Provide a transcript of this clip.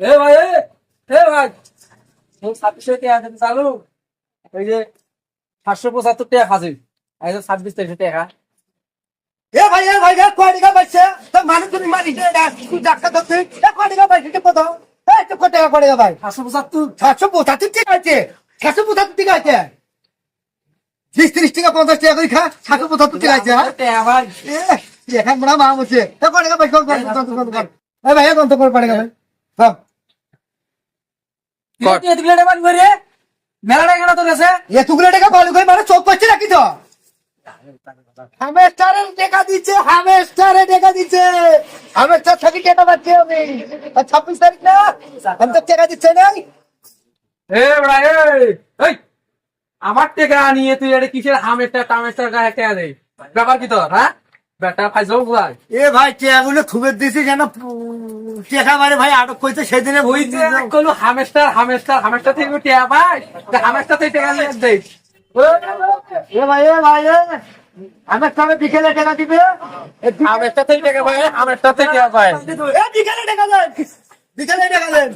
এ ভাই এ ভাই 26 টাকা আছে চালু ওই যে 775 টাকা খাসি এই যে 26 টাকা এ ভাই কয় টাকা পাইছে তো মানুষ তুমি মারি তুই ডাক্তার তো তুই কয় টাকা পাইছে কত এই তো কত টাকা পড়ে ভাই 775 775 টাকা আছে 775 টাকা আছে 20-30 টাকা 50 টাকা করে খা 775 টাকা আছে টাকা ভাই এখন বড় মাম আছে তো কয় টাকা পাইছে এ ভাই কোন তো করে পড়ে ভাই হ্যাঁ তুই এত টাকা বান করে মেলা টাকা তো দেছে এতগুলো টাকা ভালো করে মানে চোখ পাচ্ছে নাকি তো হামেস্টারের টাকা দিচ্ছে হামেস্টার থাকি টাকা পাচ্ছি আমি আর 26 তারিখ না আমি তো টাকা দিচ্ছে না এ বড়া এই আমার টাকা নিয়ে তুই এটা কিসের হামেস্টার টামেস্টার গায়ে টাকা দেই ব্যাপার কি তোর হ্যাঁ বেটা ফাইজও ভাই এ ভাই টাকাগুলো থুবে দিছি যেন টাকা মারে ভাই আটক কইতে সেদিনে ওই যে কইলো হামেস্টার থেকে টাকা পাই হামেস্টার থেকে টাকা নিয়ে দেই এ ভাই হামেস্টারে বিকেলে টাকা দিবে হামেস্টার থেকে টাকা পাই হামেস্টার থেকে টাকা পাই বিকেলে টাকা দেন